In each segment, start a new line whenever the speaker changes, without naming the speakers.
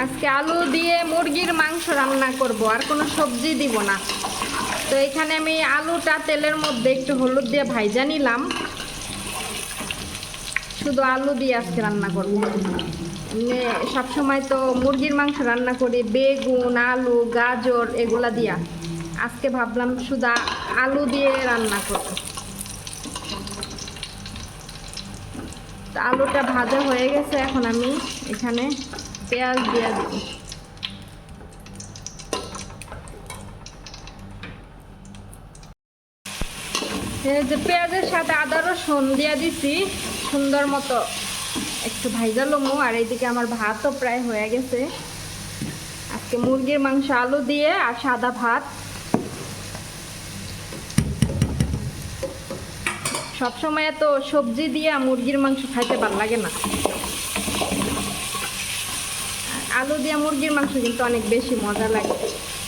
আজকে আলু দিয়ে মুরগির মাংস রান্না করব, আর কোনো সবজি দিব না। তো এখানে আমি আলুটা তেলের মধ্যে একটু হলুদ দিয়ে ভাইজা নিলাম। শুধু আলু দিয়ে আজকে রান্না করব। সবসময় তো মুরগির মাংস রান্না করি বেগুন, আলু, গাজর এগুলা দিয়া। আজকে ভাবলাম শুধু আলু দিয়ে রান্না করব। তো আলুটা ভাজা হয়ে গেছে, এখন আমি এখানে পেঁয়াজ দিয়ে দিব। এই যে পেঁয়াজের সাথে আদা রসুন দিয়ে দিছি সুন্দর মতো একটু ভাইজা লমু। আর এইদিকে আমার ভাতও প্রায় হয়ে গেছে। আজকে মুরগির মাংস আলু দিয়ে আর সাদা ভাত। সবসময় তো সবজি দিয়ে মুরগির মাংস খাইতে ভালো লাগে না। আলু দিয়ে মুরগির মাংস কিন্তু অনেক বেশি মজা লাগে।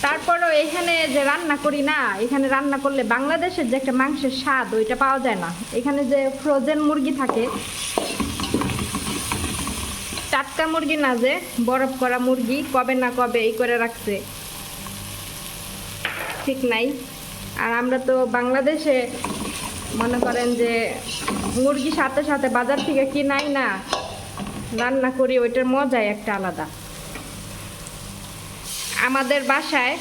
তারপরেও এখানে যে রান্না করি না, এখানে রান্না করলে বাংলাদেশের যে একটা মাংসের স্বাদ ওইটা পাওয়া যায় না। এখানে যে ফ্রোজেন মুরগি থাকে, টাটকা মুরগি না, যে বরফ করা মুরগি কবে না কবে এই করে রাখছে, ঠিক নাই। আর আমরা তো বাংলাদেশে মনে করেন যে মুরগি সাথে সাথে বাজার থেকে কিনাই না, রান্না করি, ওইটার মজাই একটা আলাদা। আমাদের বাসায়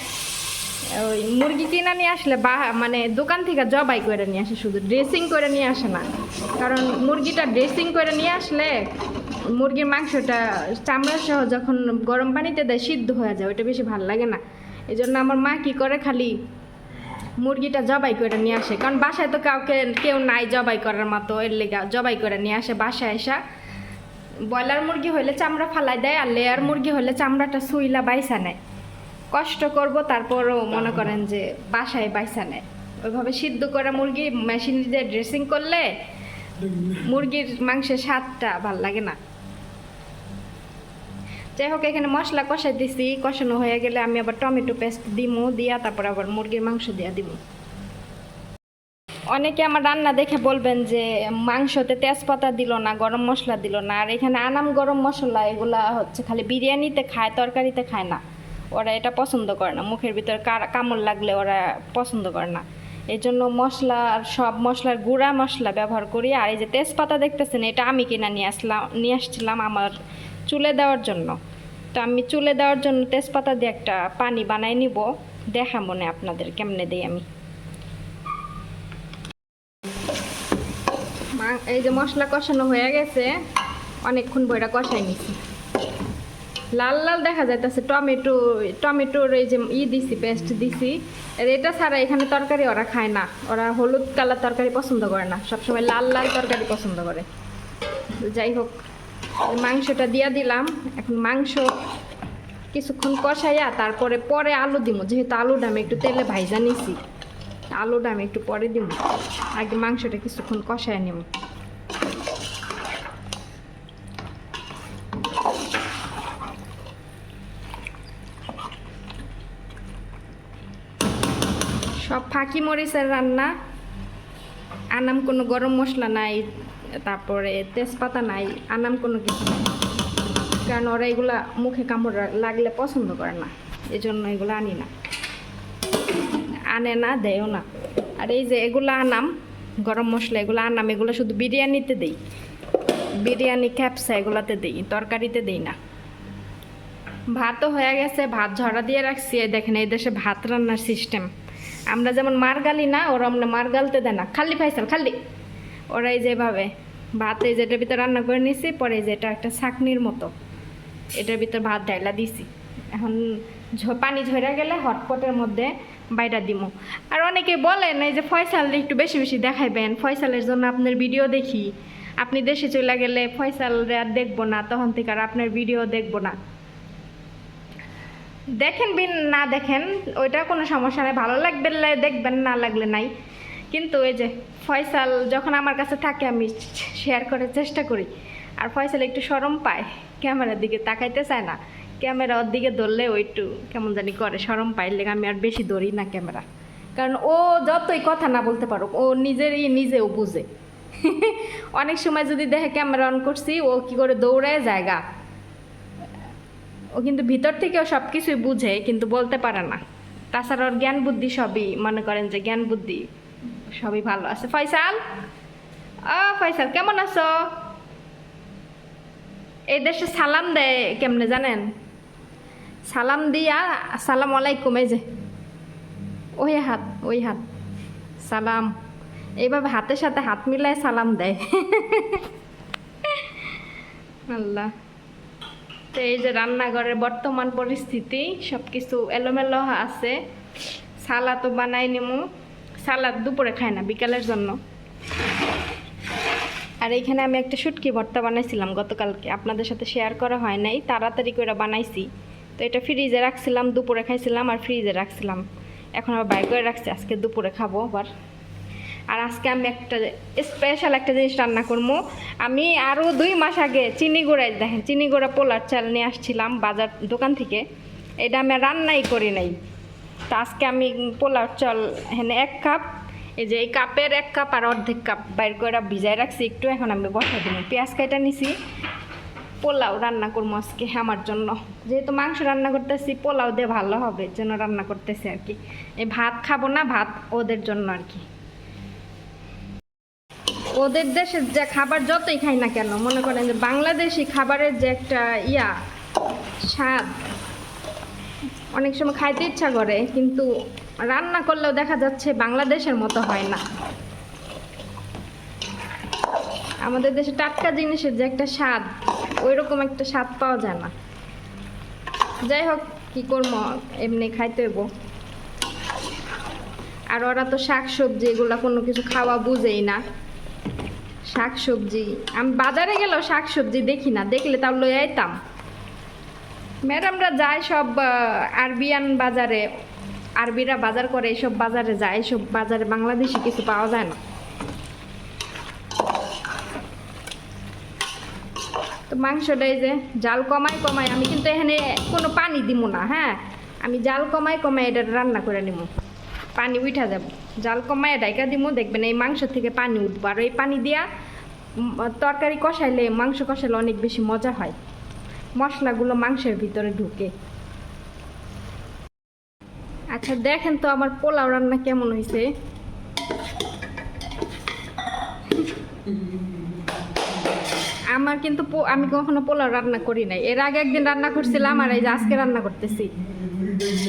ওই মুরগি কিনা নিয়ে আসলে মানে দোকান থেকে জবাই করে নিয়ে আসে, শুধু ড্রেসিং করে নিয়ে আসে না। কারণ মুরগিটা ড্রেসিং করে নিয়ে আসলে মুরগির মাংসটা চামড়া সহ যখন গরম পানিতে দেয় সিদ্ধ হয়ে যায়, ওইটা বেশি ভালো লাগে না। এই জন্য আমার মা কী করে, খালি মুরগিটা জবাই করে নিয়ে আসে। কারণ বাসায় তো কেউ নাই জবাই করার মতো, এর লেগা জবাই করে নিয়ে আসে বাসায় এসা। ব্রয়লার মুরগি হলে চামড়া ফালাই দেয়, আর লেয়ার মুরগি হলে চামড়াটা সুইলা বাইসা নেয়। কষ্ট করব, তারপরও মনে করেন যে বাসায় বাইসা নেয়। ওইভাবে সিদ্ধ করা মুরগি মেশিন দিয়ে ড্রেসিং করলে মুরগির মাংসের স্বাদটা ভাল লাগে না। যাই হোক, এখানে মশলা কষাই দিছি, কষানো হয়ে গেলে আমি আবার টমেটো পেস্ট দিমু, দিয়া তারপর আবার মুরগির মাংস দিয়া দিব। অনেকে আমার রান্না দেখে বলবেন যে মাংসতে তেজপাতা দিল না, গরম মশলা দিল না। আর এখানে আনাম গরম মশলা এগুলা হচ্ছে খালি বিরিয়ানিতে খায়, তরকারিতে খায় না। ওরা এটা পছন্দ করে না, মুখের ভিতর কামড় লাগলে ওরা পছন্দ করে না। এই জন্য সব মশলার গুঁড়া মশলা ব্যবহার করি। আর এই যে তেজপাতা দেখতেছেন, এটা আমি কিনা নিয়ে আসছিলাম আমার চুলে দেওয়ার জন্য। তো আমি চুলে দেওয়ার জন্য তেজপাতা দিয়ে একটা পানি বানাই নিব, দেখা মনে আপনাদের কেমনে দিই আমি। এই যে মশলা কষানো হয়ে গেছে, অনেকক্ষণ বইটা কষাই নিছি। লাল লাল দেখা যাইতেছে টমেটোর এই যে দিছি, পেস্ট দিছি। এটা ছাড়া এখানে তরকারি ওরা খায় না, ওরা হলুদ কালার তরকারি পছন্দ করে না, সবসময় লাল লাল তরকারি পছন্দ করে। যাই হোক, মাংসটা দিয়া দিলাম। এখন মাংস কিছুক্ষণ কষাইয়া পরে আলু দিব, যেহেতু আলুটা আমি একটু তেলে ভাইজা নিছি। আলুটা আমি একটু পরে দিব, আগে মাংসটা কিছুক্ষণ কষায় নিব। সব ফাঁকি মরিচের রান্না, আনাম কোনো গরম মশলা নাই, তারপরে তেজপাতা নাই, আনাম কোনো কিছু নাই। কারণ ওরা এগুলা মুখে কামড় লাগলে পছন্দ করে না, এই জন্য এগুলো আনি না, আনে না, দেয়ও না। আর এই যে এগুলো আনাম গরম মশলা, এগুলো আনাম, এগুলো শুধু বিরিয়ানিতে দেই, বিরিয়ানি ক্যাপসা এগুলাতে দেই, তরকারিতে দেই না। ভাতও হয়ে গেছে, ভাত ঝরা দিয়ে রাখছি। দেখেন এই দেশে ভাত রান্নার সিস্টেম, আমরা যেমন মার গালি না, ওরা আমরা মার গালতে দেয় না, খালি ফাইসাল খালি। ওরাই যেভাবে ভাত এই যেটার ভিতরে রান্না করে নিছি, পরে যেটা একটা ছাকনির মতো, এটার ভিতর ভাত ডাইলা দিছি। এখন পানি ঝরে গেলে হটপটের মধ্যে বাইটা দিমু। আর অনেকে বলেন এই যে ফয়সাল একটু বেশি বেশি দেখাইবেন, ফয়সালের জন্য আপনার ভিডিও দেখি। আপনি দেশে চলে গেলে ফয়সালরে আর দেখবো না, তখন থেকে আর আপনার ভিডিও দেখবো না। দেখেন না দেখেন, ওইটা কোনো সমস্যা নেই, ভালো লাগবে দেখবেন, না লাগলে নাই। কিন্তু ওই যে ফয়সাল যখন আমার কাছে থাকে আমি শেয়ার করার চেষ্টা করি, আর ফয়সাল একটু শরম পায়, ক্যামেরার দিকে তাকাইতে চায় না। ক্যামেরা ওর দিকে ধরলে ও একটু কেমন জানি করে, শরম পায়, লেগে আমি আর বেশি ধরি না ক্যামেরা। কারণ ও যতই কথা না বলতে পারুক, ও নিজেও বুঝে। অনেক সময় যদি দেখে ক্যামেরা অন করছি, ও কি করে দৌড়ায় জায়গা, ও কিন্তু ভিতর থেকেও সব কিছুই বুঝে, কিন্তু বলতে পারে না। তাছাড়া ওর জ্ঞান বুদ্ধি সবই, মনে করেন যে জ্ঞান বুদ্ধি সবই ভালো আছে। ফয়সাল, ফয়সাল কেমন আছো? এই দেশে সালাম দেয় কেমনে জানেন? সালাম দিয়া আসসালামু আলাইকুম, এই যে ওই হাত, ওই হাত সালাম, এইভাবে হাতের সাথে হাত মিলায় সালাম দেয়। আল্লাহ। তো এই যে রান্নাঘরের বর্তমান পরিস্থিতি, সব কিছু এলোমেলো আছে। সালাদও বানাই নিমু, সালাদ দুপুরে খাই না, বিকালের জন্য। আর এইখানে আমি একটা শুটকি ভর্তা বানাইছিলাম গতকালকে, আপনাদের সাথে শেয়ার করা হয় নাই, তাড়াতাড়ি করে বানাইছি। তো এটা ফ্রিজে রাখছিলাম, দুপুরে খাইছিলাম আর ফ্রিজে রাখছিলাম, এখন আবার বাইর করে রাখছি, আজকে দুপুরে খাবো আবার। আর আজকে আমি একটা স্পেশাল একটা জিনিস রান্না করবো। আমি আরও 2 মাস আগে চিনি গুঁড়াই, দেখেন চিনি গুঁড়া পোলার চাল নিয়ে আসছিলাম বাজার দোকান থেকে, এটা আমি রান্নাই করি নাই। তো আজকে আমি পোলার চাল এখানে 1 কাপ, এই যে এই কাপের 1 কাপ আর অর্ধেক কাপ বাইর করে ভিজাই রাখছি একটু, এখন আমি বসাই দিব। পেঁয়াজ কাটা নিছি, পোলাও রান্না করবো আজকে আমার জন্য, যেহেতু মাংস রান্না করতেছি পোলাও দিয়ে ভালো হবে যেন রান্না করতেছি আর কি। এই ভাত খাবো না, ভাত ওদের জন্য আর কি। ওদের দেশের যে খাবার যতই খাই না কেন, মনে করেন যে বাংলাদেশি খাবারের যে একটা স্বাদ, অনেক সময় খাইতে ইচ্ছা করে, কিন্তু রান্না করলেও দেখা যাচ্ছে বাংলাদেশের মতো হয় না। আমাদের দেশে টাটকা জিনিসের যে একটা স্বাদ, ওই রকম একটা স্বাদ পাওয়া যায় না। যাই হোক, কি করবো, এমনি খাইতে হইব। আর ওরা তো শাক সবজি এগুলা কোনো কিছু খাওয়া বুঝেই না। শাক সবজি আমি বাজারে গেলেও শাক সবজি দেখি না, দেখলে তাও লই আইতাম। ম্যাডামরা যায় সব আরবিয়ান বাজারে, আরবিরা বাজার করে, এইসব বাজারে যায়, এইসব বাজারে বাংলাদেশি কিছু পাওয়া যায় না। তো মাংসটা এই যে জাল কমাই কমাই, আমি কিন্তু এখানে কোনো পানি দিব না, হ্যাঁ, আমি জাল কমাই কমাই এটা রান্না করে নিব, পানি উঠা যাব। জাল কমায় ডাইকা দিব, দেখবেন এই মাংস থেকে পানি উঠবো, আর এই পানি দিয়া তরকারি কষাইলে, মাংস কষাইলে অনেক বেশি মজা হয়, মশলাগুলো মাংসের ভিতরে ঢুকে। আচ্ছা দেখেন তো আমার পোলাও রান্না কেমন হয়েছে। আমার কিন্তু আমি কখনো পোলাও রান্না করি নাই, এর আগে একদিন রান্না করছিলাম, আর এই যে আজকে রান্না করতেছি।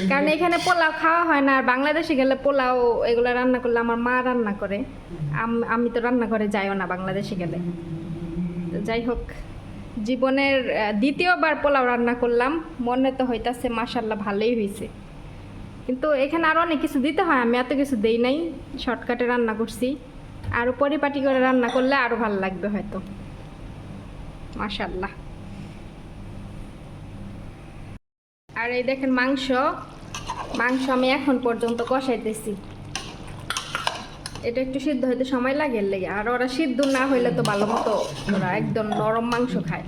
কারণ এখানে পোলাও খাওয়া হয় না, আর বাংলাদেশে গেলে পোলাও এগুলো রান্না করলে আমার মা রান্না করে, আমি তো রান্না করে যাইও না বাংলাদেশে গেলে। তো যাই হোক, জীবনের 2য় বার পোলাও রান্না করলাম, মনে তো হইতাছে মাশাআল্লাহ ভালোই হয়েছে, কিন্তু এখানে আরও অনেক কিছু দিতে হয়, আমি এত কিছু দেই নাই, শর্টকাটে রান্না করছি। আরও পরিপাটি করে রান্না করলে আরও ভালো লাগবে হয়তো, মাশাআল্লাহ। আর এই দেখেন মাংস আমি এখন পর্যন্ত কষাইতেছি, এটা একটু সিদ্ধ হইতে সময় লাগে লেগে, আর ওরা সিদ্ধ না হইলে তো ভালো মতো ওরা একদম নরম মাংস খায়।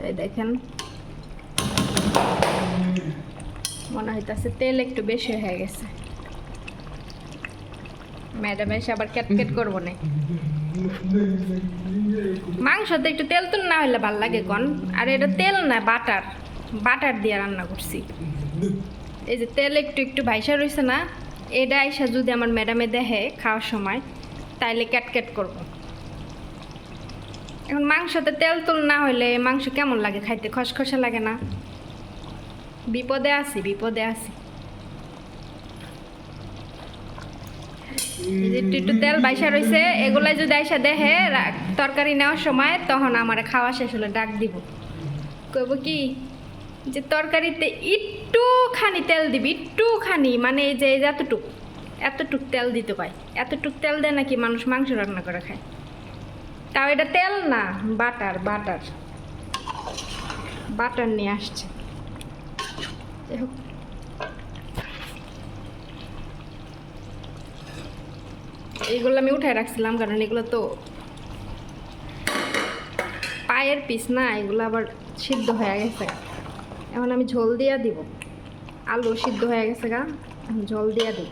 এই দেখেন মনে হইতাছে তেল একটু বেশি হয়ে গেছে, ম্যাডাম এসে আবার ক্যাটকেট করবো না। মাংসতে একটু তেল তুল না হইলে ভাল লাগে কন, আর এটা তেল না, বাটার দিয়ে রান্না করছি। এই যে তেল একটু একটু ভাইসা রয়েছে না, এটা আইসা যদি আমার ম্যাডামে দেখে খাওয়ার সময়, তাইলে ক্যাটকেট করব। এখন মাংসতে তেল তুল না হইলে মাংস কেমন লাগে খাইতে, খসখসে লাগে না? বিপদে আছি। একটু একটু তেল বাইসা রয়েছে, এগুলাই যদি আইসা দেখে তরকারি নেওয়ার সময়, তখন আমার খাওয়া শেষ হলে ডাক দিব, কইব কি যে তরকারিতে একটুখানি তেল দিবি, একটুখানি, মানে এই যে এতটুক তেল দিতে পাই, এতটুক তেল দেয় নাকি মানুষ মাংস রান্না করে খায়। তাও এটা তেল না, বাটার নিয়ে আসছে। এইগুলো আমি উঠায় রাখছিলাম, কারণ এগুলো তো পায়ের পিস না, এগুলো আবার সিদ্ধ হয়ে গেছে। এখন আমি ঝোল দিয়া দিব, আলু সিদ্ধ হয়ে গেছে গা, ঝোল দিয়া দিব।